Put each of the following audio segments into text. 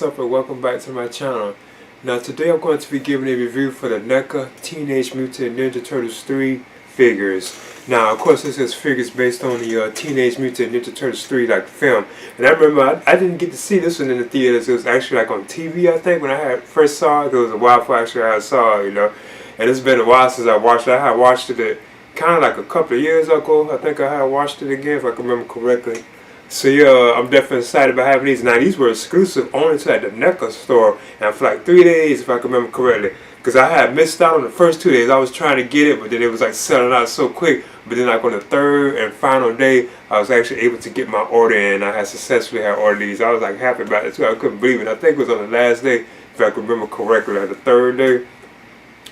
what's up and welcome back to my channel. Now today I'm going to be giving a review for the NECA Teenage Mutant Ninja Turtles 3 figures. Now of course this is figures based on the Teenage Mutant Ninja Turtles 3 like film. And I remember I didn't get to see this one in the theaters. It was actually like on TV I think when I first saw it. It was a while before actually I saw it, you know. And it's been a while since I watched it. I had watched it kind of like a couple of years ago. I think I had watched it again if I can remember correctly. So yeah, I'm definitely excited about having these. Now these were exclusive only to at the NECA store, and for like 3 days if I can remember correctly. Because I had missed out on the first 2 days. I was trying to get it, but then it was like selling out so quick. But then like on the third and final day, I was actually able to get my order in. I had successfully ordered these. I was like happy about it too. I couldn't believe it. I think it was on the last day, if I can remember correctly, like the third day.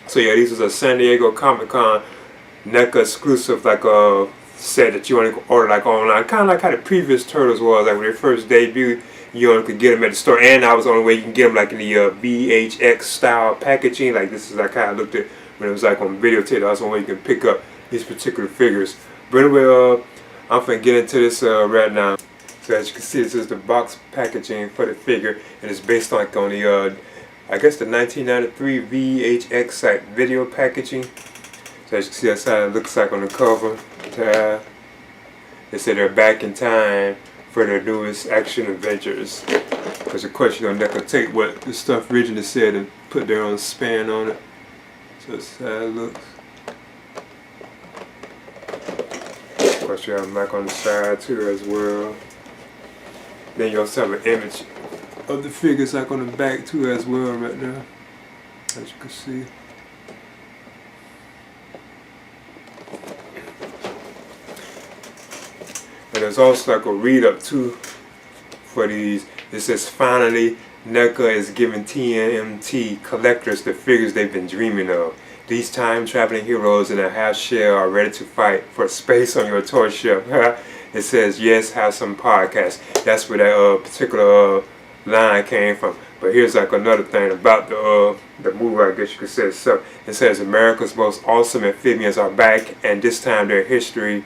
So yeah, these was a San Diego Comic-Con NECA exclusive, like a set that you only could order like online, kind of like how the previous Turtles was. Like when they first debuted, you only could get them at the store, and that was the only way you can get them, like in the VHS style packaging. Like this is like how I looked at when it was like on videotape. That was the only way you can pick up these particular figures. But anyway, I'm finna get into this right now. So as you can see, this is the box packaging for the figure, and it's based like on the I guess the 1993 VHS like video packaging. So as you can see, that's how it looks like on the cover. They said they're back in time for their newest action adventures. Because of course, you know, NECA take what the stuff originally said and put their own span on it. So that's how it looks. Of course, you have them like on the side too as well. Then you also have an image of the figures like on the back too as well right now, as you can see. And there's also like a read up too for these. It says, finally NECA is giving TMNT collectors the figures they've been dreaming of. These time traveling heroes in a half shell are ready to fight for space on your toy shelf. It says, yes, have some podcasts. That's where that particular line came from. But here's like another thing about the movie, I guess you could say. So it says, America's most awesome amphibians are back, and this time their history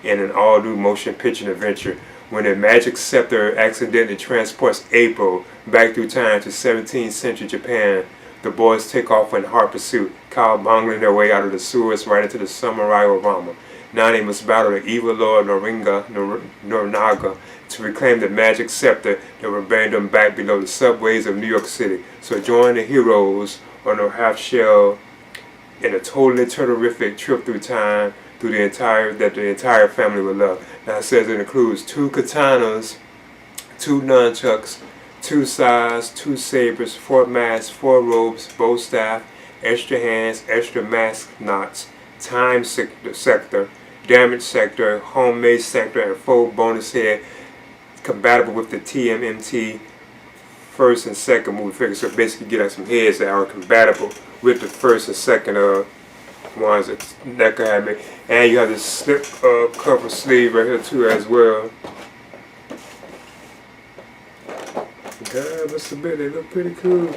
in an all-new motion picture adventure. When a magic scepter accidentally transports April back through time to 17th century Japan, the boys take off in hot pursuit, cowbongling their way out of the sewers right into the samurai Orama. Now they must battle the evil Lord Norinaga to reclaim the magic scepter that will bring them back below the subways of New York City. So join the heroes on their half shell in a totally terrific trip through time through the entire family will love. Now it says it includes 2 katanas, 2 nunchucks, 2 saws, 2 sabers, 4 masks, 4 ropes, bow staff, extra hands, extra mask knots, time sector, damage sector, homemade sector, and 4 bonus head compatible with the TMNT first and second movie figures. So basically get like some heads that are compatible with the first and second ones that NECA had made. And you have this slip cover sleeve right here too as well. God, must admit, they look pretty cool.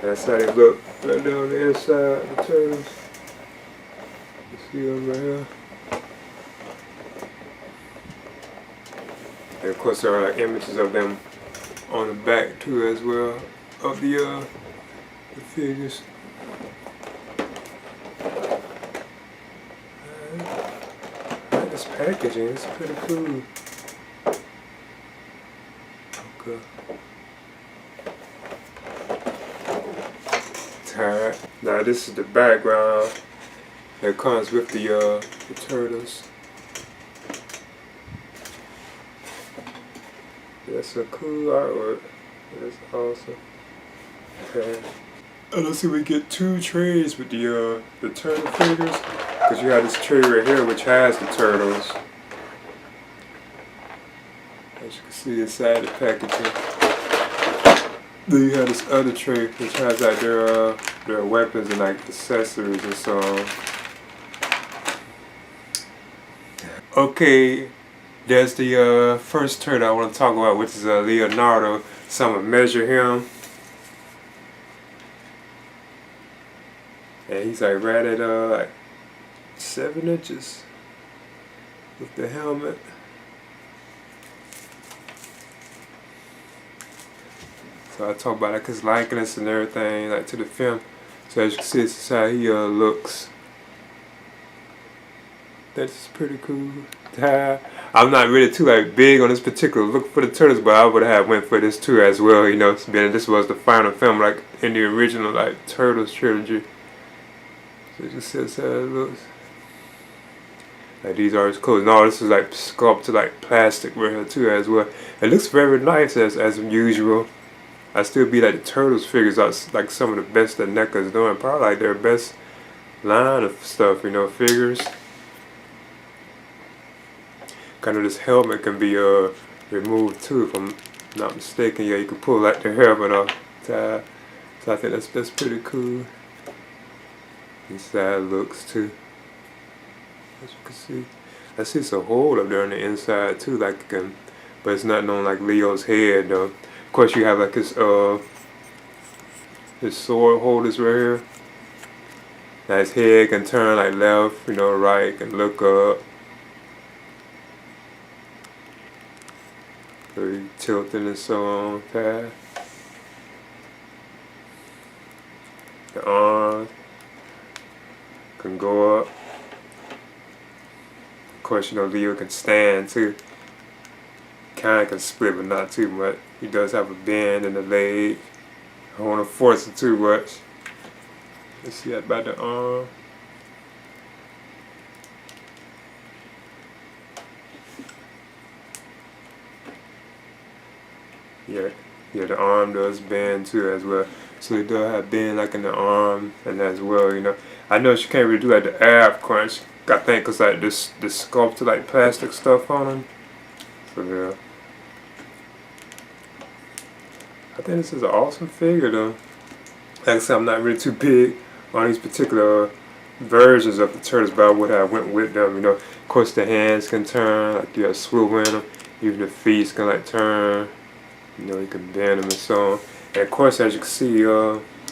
That's how they look right there on the inside of the turtles. You see them right here. And of course there are like images of them on the back too as well, of the figures. This packaging is pretty cool. Okay. Alright. Now this is the background that comes with the turtles. That's a cool artwork. That's awesome. Okay. And let's see, we get 2 trays with the turtle figures. Because you have this tray right here which has the turtles. As you can see inside the packaging. Then you have this other tray which has like their weapons and like accessories and so on. Okay, there's the first turtle I want to talk about, which is Leonardo. So I'm going to measure him. And he's like right at like 7 inches with the helmet. So I talk about like his likeness and everything, like to the film. So as you can see, this is how he looks. That's pretty cool. I'm not really too like big on this particular look for the Turtles, but I would have went for this too as well. You know, being this was the final film, like in the original like Turtles trilogy. So you can see that's how it looks. Like these are his clothes. No, this is like sculpted like plastic right here too as well. It looks very nice as usual. I still be like the Turtles figures are like some of the best that NECA is doing. Probably like their best line of stuff, you know, figures. Kind of this helmet can be removed too, if I'm not mistaken. Yeah, you can pull like the helmet off. So I think that's pretty cool. This side looks too. As you can see, I see it's a hole up there on the inside too, like it can, but it's not on like Leo's head though. Of course, you have like his sword holders right here. Now his head can turn like left, you know, right, can look up. So he tilting and so on. The arms can go up. Of course, you know, Leo can stand too. Kinda can split, but not too much. He does have a bend in the leg. I don't want to force it too much. Let's see that about the arm. Yeah, the arm does bend too as well. So it does have bend like in the arm and as well, you know. I know she can't really do like the ab crunch. I think cause like this sculpted like plastic stuff on them. So yeah. I think this is an awesome figure though. Like I said, I'm not really too big on these particular versions of the Turtles, but I would have went with them, you know. Of course the hands can turn, like you have swivel in them. Even the feet can like turn. You know, you can bend them and so on. And of course, as you can see,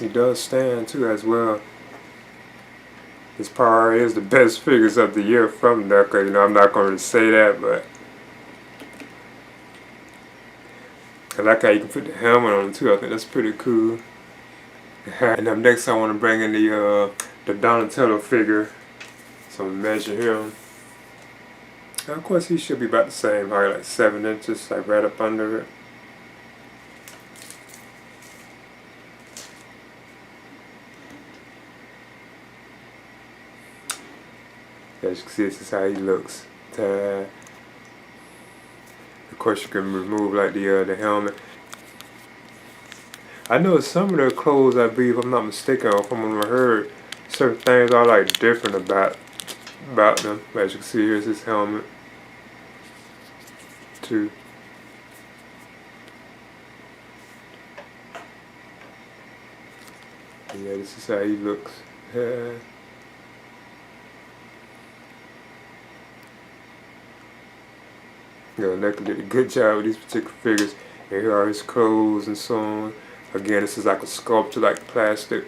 he does stand too as well. This probably is the best figures of the year from NECA. You know, I'm not going to say that, but I like how you can put the helmet on too. I think that's pretty cool. And up next, I want to bring in the Donatello figure. So I'm gonna measure him. Now, of course, he should be about the same height, like 7 inches, like right up under it. As you can see, this is how he looks. Of course, you can remove like the helmet. I know some of their clothes, I believe, if I'm not mistaken, or from what I heard, certain things are like different about them. As you can see, here's his helmet too. And yeah, this is how he looks. You know, NECA did a good job with these particular figures. And here are his clothes and so on. Again, this is like a sculpture, like plastic.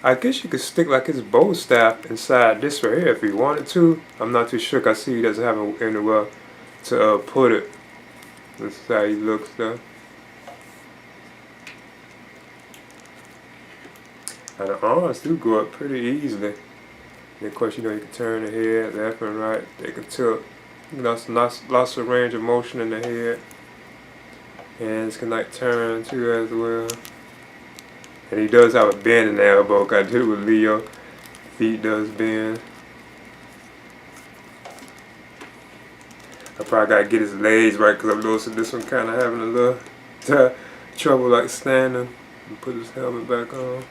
I guess you could stick like his bow staff inside this right here if you wanted to. I'm not too sure. I see he doesn't have anywhere to put it. This is how he looks though. And the arms do go up pretty easily. And of course, you know, you can turn the head left and right. They can tilt. You know, lots of range of motion in the head. Hands can like turn too as well. And he does have a bend in the elbow. I did it with Leo. Feet does bend. I probably gotta get his legs right because I'm noticing this one kind of having a little trouble like standing. And put his helmet back on.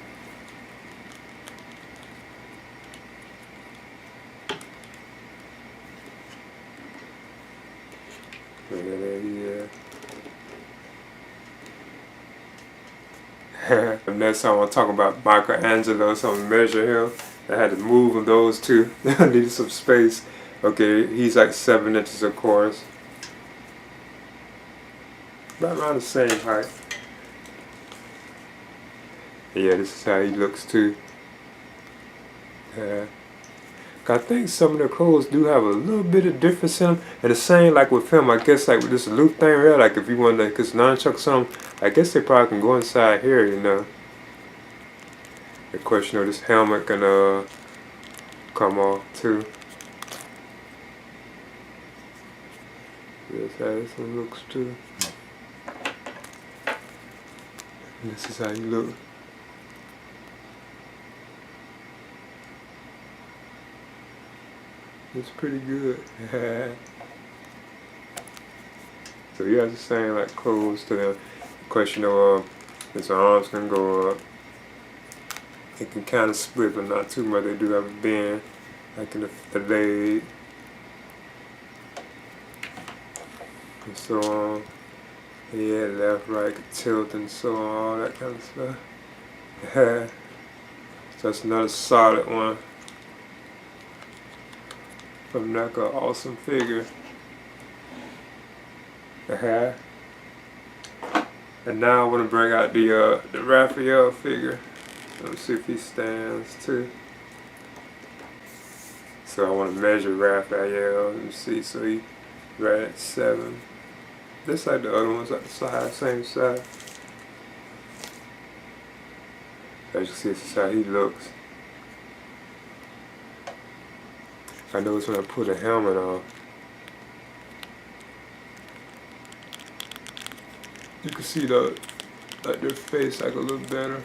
And next time I'm talking about Michelangelo, so I'm gonna measure him. I had to move those two. I needed some space. Okay, he's like 7 inches, of course. About around the same height. Yeah, this is how he looks too. Kind I think some of their clothes do have a little bit of difference in them. And the same like with film, I guess like with this loop thing here, like if you want to, cause nunchuck or something, I guess they probably can go inside here, you know. Of course, you know, this helmet can come off too. This how this one looks too. And this is how you look. It's pretty good. So he has the same like clothes to them. Of course, you know, his arms can go up. It can kind of split, but not too much. They do have a bend, like in the leg, and so on. Yeah, left, right, tilt, and so on, all that kind of stuff. So that's another solid one from NECA. Awesome figure. And now I want to bring out the Raphael figure. Let's see if he stands too. So I want to measure Raphael. Let me see. So he right at 7. Just like the other ones at the side, same side. As you can see, this is how he looks. I notice when I put a helmet on, you can see like their face like a little better.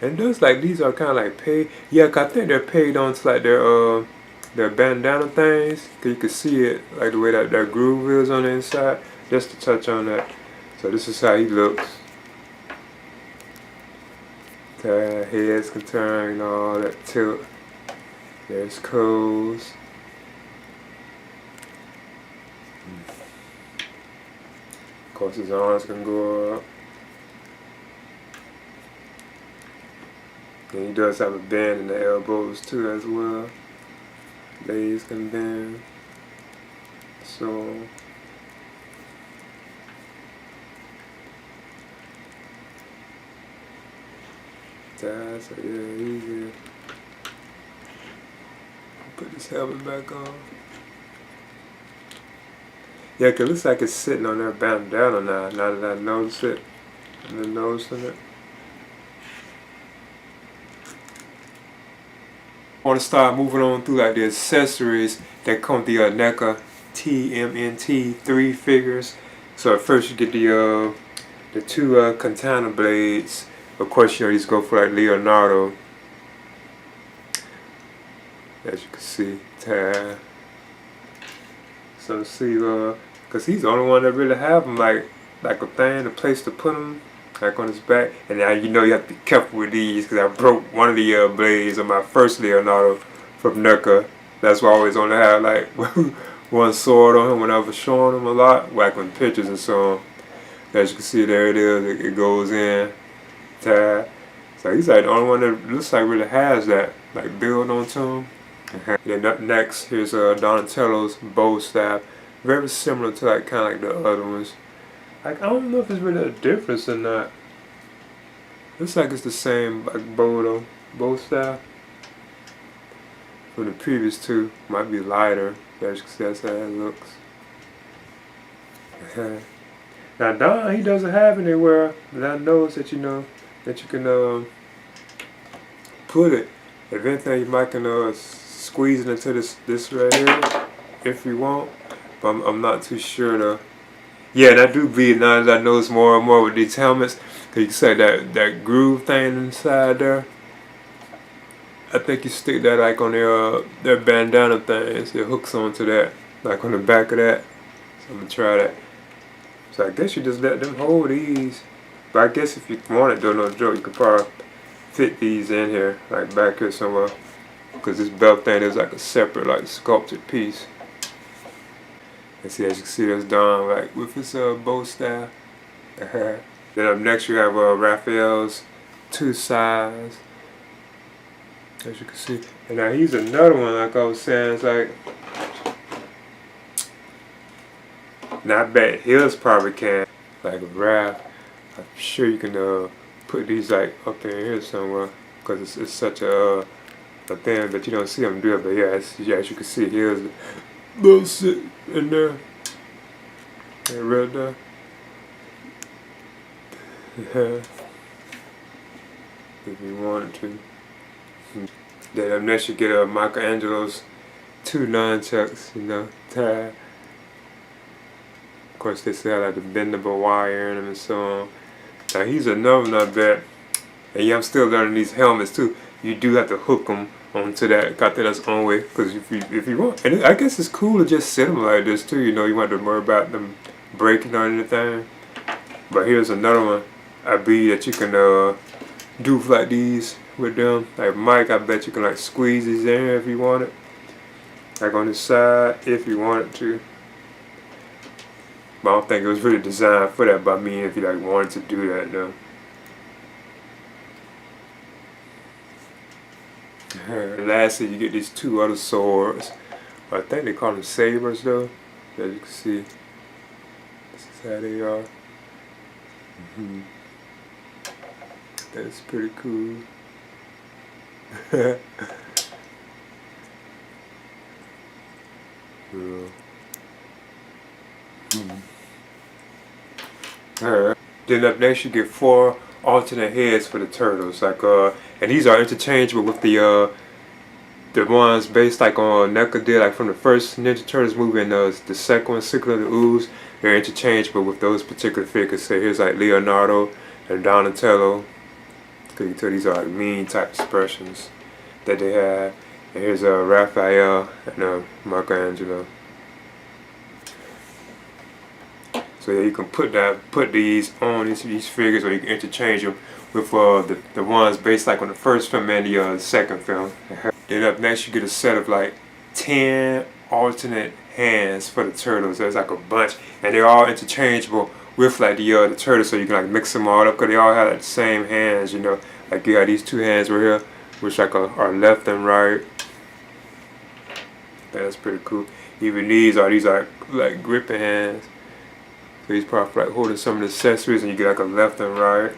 And those like these are kind of like paid. Yeah, 'cause I think they're paid on to like their bandana things. 'Cause you can see it like the way that groove is on the inside. Just to touch on that. So this is how he looks. The heads can turn, you know, all that tilt. There's clothes. Of course, his arms can go up. And he does have a bend in the elbows too as well. Legs can bend. So that's yeah, easy. Put this helmet back on. Yeah, 'cause it looks like it's sitting on their bandana now that I noticed it. And then noticing it. I want to start moving on through like the accessories that come with the NECA TMNT 3 figures. So at first you get the 2 katana blades. Of course, you know, these go for like Leonardo, as you can see. So see, cause he's the only one that really have them like a thing, a place to put them, like on his back. And now you know you have to be careful with these, cause I broke one of the blades on my first Leonardo from NECA. That's why I always only have like one sword on him when I was showing him a lot, whacking pictures and so on. As you can see, there it is. It goes in. So he's like the only one that looks like really has that, like build onto him. Then up next, here's Donatello's bow staff. Very similar to like kind of like the other ones. Like I don't know if it's really a difference or not. Looks like it's the same like bow staff from the previous 2. Might be lighter. As you can see, that's how it looks. Now Don, he doesn't have anywhere that I noticed that you know that you can put it. If anything, you might can squeeze it into this right here if you want. But I'm not too sure though. Yeah, that do be now that I notice more and more with these helmets. Cause you can say that groove thing inside there. I think you stick that like on their bandana things. It hooks onto that, like on the back of that. So I'm gonna try that. So I guess you just let them hold these. But I guess if you wanted to, no joke, you could probably fit these in here, like back here somewhere. Because this belt thing is like a separate, like sculpted piece. And see, as you can see, that's Don, like with his bow staff. Then up next, you have Raphael's 2 sides. As you can see. And now he's another one, like I was saying, it's like. Now I bet his probably can, like a Raph. I'm sure you can put these like up in here somewhere. because it's such a thing that you don't see them do it. But yeah, as you can see, here's a little sit in there, and right there. Yeah. If you wanted to. Then next you get Michelangelo's 2 nunchucks, you know, tied. Of course, they still have like the bendable wire in them and so on. Now he's another nut that, and yeah, I'm still learning these helmets too. You do have to hook them onto that. I think that's the only way, because if you want, and I guess it's cool to just sit them like this too. You know, you want to worry about them breaking or anything. But here's another one, I believe, that you can do like these with them. Like Mike, I bet you can like squeeze these in if you want it, like on the side if you wanted to. But I don't think it was really designed for that by me if you like wanted to do that though. And lastly, you get these 2 other swords. I think they call them sabers though. As you can see, this is how they are. That's pretty cool. Alright. Then up next you get 4 alternate heads for the turtles. Like and these are interchangeable with the ones based like on NECA did, like from the first Ninja Turtles movie and the second one, Secret of the Ooze. They're interchangeable with those particular figures. So here's like Leonardo and Donatello. You can tell these are like mean type expressions that they have. And here's Raphael and Michelangelo. So yeah, you can put these on these figures, or you can interchange them with the ones based like on the first film and the second film. Then up next you get a set of like 10 alternate hands for the turtles. There's like a bunch, and they're all interchangeable with like the turtles, so you can like mix them all up because they all have like the same hands, you know. Like you got these 2 hands right here, which like are left and right. That's pretty cool. Even these are like gripping hands. So these probably for like holding some of the accessories, and you get like a left and right.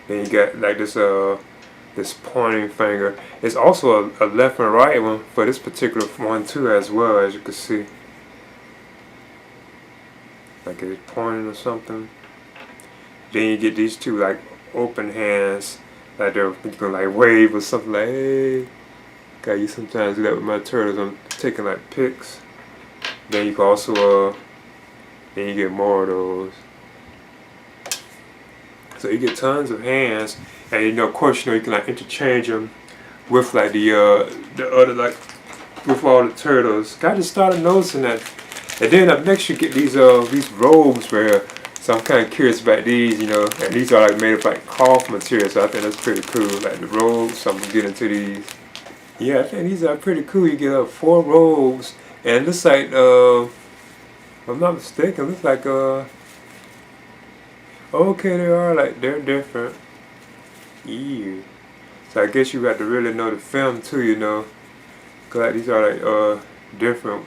Then you got like this pointing finger. It's also a left and right one for this particular one too, as well, as you can see. Like it's pointing or something. Then you get these 2 like open hands, like you can like wave or something, like hey. I used sometimes do that with my turtles. I'm taking like pics. Then you can also then you get more of those. So you get tons of hands, and you know, of course, you know, you can like interchange them with like the other, like with all the turtles. I just started noticing that. And then up next you get these robes where, so I'm kind of curious about these, you know, and these are like made of like cloth material, so I think that's pretty cool, like the robes. So I'm gonna get into these. Yeah, I think these are pretty cool. You get 4 robes, and it looks like, if I'm not mistaken, it looks like okay, they're different. Ew. So I guess you have to really know the film too, you know, cause like these are like different.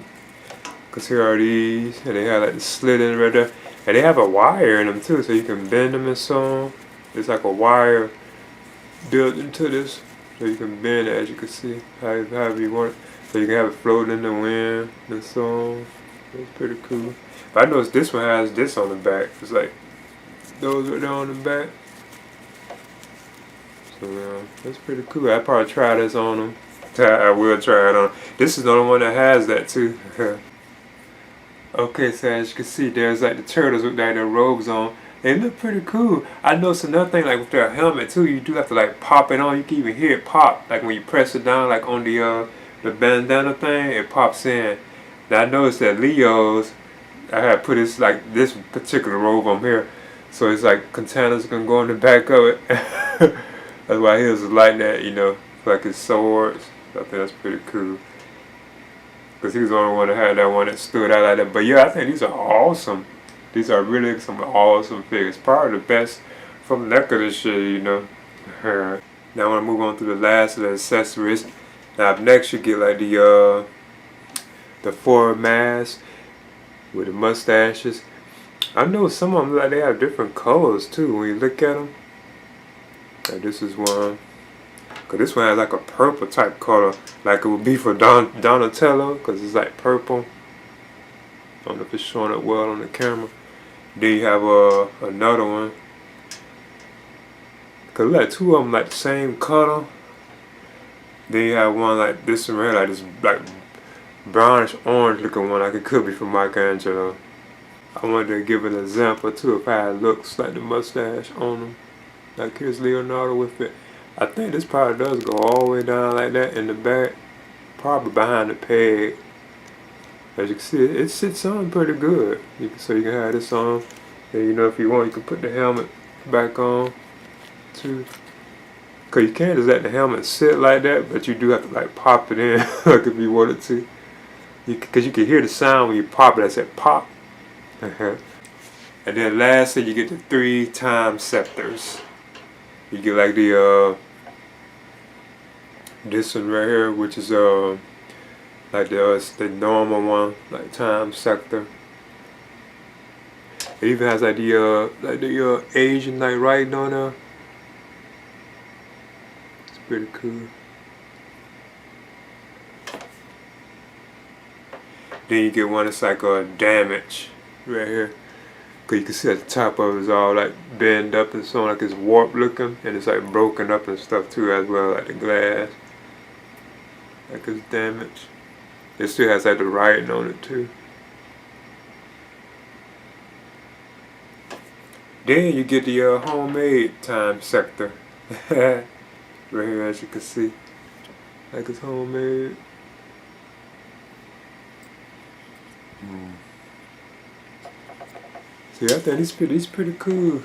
Cause here are these, and they have like the slit in right there, and they have a wire in them too, so you can bend them and so on. There's like a wire built into this, so you can bend it, as you can see, however you want it. So you can have it floating in the wind and so on. It's pretty cool. But I noticed this one has this on the back. It's like those right there on the back. So that's pretty cool. I'd probably try this on them. I will try it on. This is the only one that has that too. Okay, so as you can see, there's like the turtles with like their robes on. They look pretty cool. I noticed another thing, like with their helmet too, you do have to like pop it on. You can even hear it pop, like when you press it down, like on the bandana thing, it pops in. Now I noticed that Leo's, I had put this like this particular robe on here, so it's like containers can go in the back of it. That's why he was like that, you know, like his swords. So I think that's pretty cool. Because he was the only one that had that one that stood out like that. But yeah, I think these are awesome. These are really some awesome figures. Probably the best from NECA this year, you know. Now I want to move on to the last of the accessories. Now up next you get like the 4 masks with the mustaches. I know some of them, like, they have different colors too when you look at them. And this is one. Cause this one has like a purple type color, like it would be for Donatello, cause it's like purple. I don't know if it's showing up well on the camera. Then you have another one. Cause like two of them like the same color. Then you have one like this one right here, like this like brownish orange looking one, like it could be from Michelangelo. I wanted to give an example too of how it looks, like the mustache on him. Like here's Leonardo with it. I think this probably does go all the way down like that in the back, probably behind the peg. As you can see, it sits on pretty good. So you can have this on, and you know if you want, you can put the helmet back on too. Cause you can't just let the helmet sit like that, but you do have to like pop it in, like if you wanted to. Cause you can hear the sound when you pop it. I said pop. And then lastly, you get the 3-time scepters. You get like the this one right here, which is like the normal one, like time sector. It even has like the Asian like writing on there. It's pretty cool. Then you get one that's like damage right here. Cause you can see at the top of it is all like bent up and so on, like it's warped looking, and it's like broken up and stuff too as well, like the glass. Like it's damaged. It still has like the writing on it too. Then you get the homemade time sector. Right here, as you can see. Like it's homemade. So yeah, I think these pretty cool.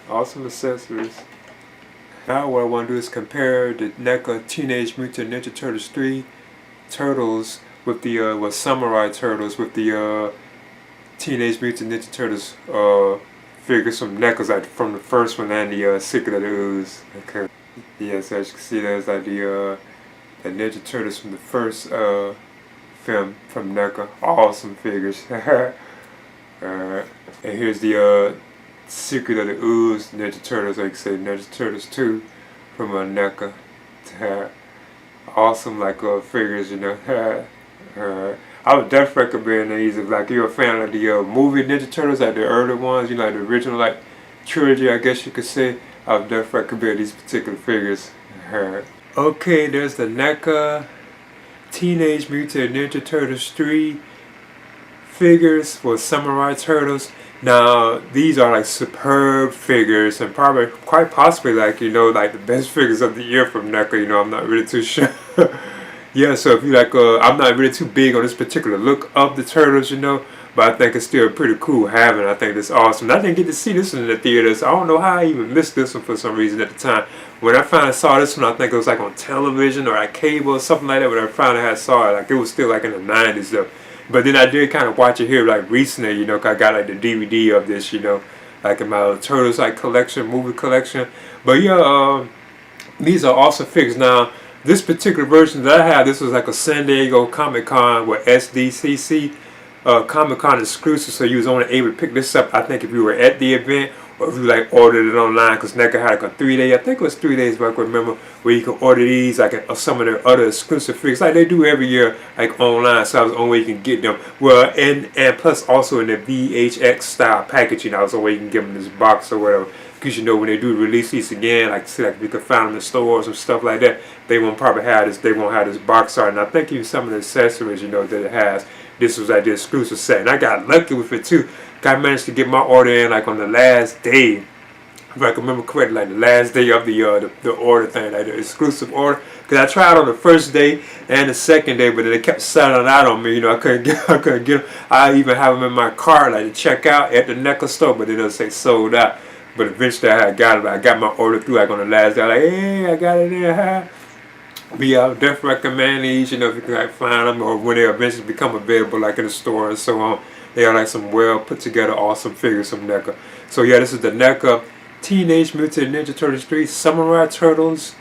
Awesome accessories. Now what I want to do is compare the NECA Teenage Mutant Ninja Turtles 3 Turtles with the Samurai Turtles with the Teenage Mutant Ninja Turtles figures from NECA's, like from the first one and the Secret of the Ooze. Okay. Yeah, so as you can see, there's like the Ninja Turtles from the first film from NECA. Awesome figures. And here's the Secret of the Ooze Ninja Turtles, like I say, Ninja Turtles 2 from NECA. Awesome, like figures, you know. I would definitely recommend these if like you're a fan of the movie Ninja Turtles, like the early ones, you know, like the original like trilogy, I guess you could say. I would definitely recommend these particular figures. Okay, there's the NECA Teenage Mutant Ninja Turtles 3 figures for Samurai Turtles. Now these are like superb figures and probably quite possibly like, you know, like the best figures of the year from NECA. You know, I'm not really too sure. Yeah, so if you like, I'm not really too big on this particular look of the Turtles, you know, but I think it's still pretty cool having. I think it's awesome. I didn't get to see this one in the theaters. I don't know how I even missed this one for some reason at the time. When I finally saw this one, I think it was like on television or like cable or something like that. When I finally had saw it, like it was still like in the 90s though. But then I did kind of watch it here like recently, you know, 'cause I got like the DVD of this, you know, like in my Turtles like collection, movie collection. But yeah, these are awesome figures. Now, this particular version that I have, this was like a San Diego Comic Con with SDCC Comic Con exclusive, so you was only able to pick this up, I think, if you were at the event or if you like ordered it online, because NECA had like a 3-day, I think it was 3 days, but I can remember, where you can order these like some of their other exclusive figures like they do every year, like online. So that was the only way you can get them. Well, and plus also in the VHS style packaging, that was the way you can get them in this box or whatever. Because you know when they do release these again, like see, like you can find them in stores and stuff like that, they won't probably have this. They won't have this box art, and I think even some of the accessories, you know, that it has. This was like the exclusive set, and I got lucky with it too. I managed to get my order in like on the last day, if I can remember correctly, like the last day of the order thing, like the exclusive order. Because I tried on the first day and the second day, but they kept selling out on me. You know, I couldn't get them. I even have them in my car, like to check out at the NECA store, but it doesn't say sold out. But eventually I got it. I got my order through like on the last day. I'm like, hey, I got it in. But yeah, I would definitely recommend these, you know, if you can like find them or when they eventually become available like in the store and so on. They are like some well put together awesome figures from NECA. So yeah, this is the NECA Teenage Mutant Ninja Turtles 3 Samurai Turtles.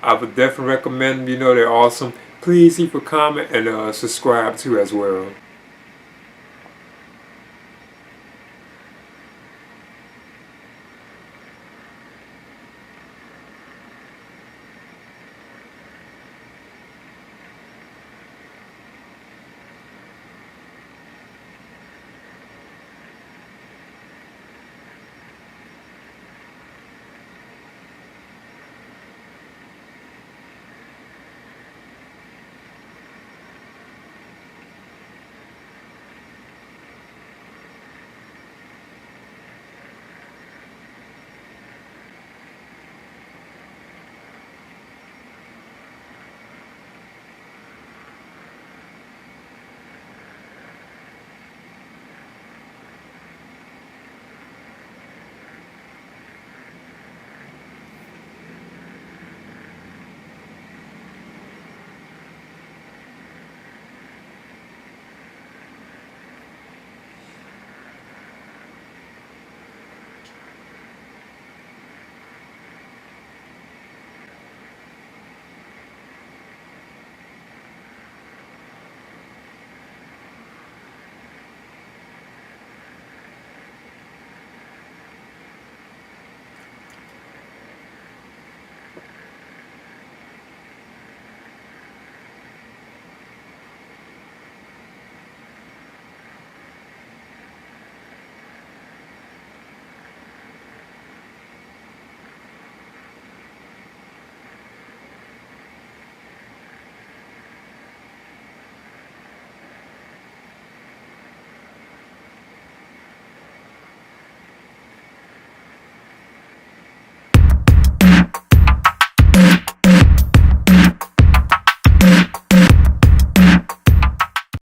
I would definitely recommend them, you know, they're awesome. Please leave a comment and subscribe too as well.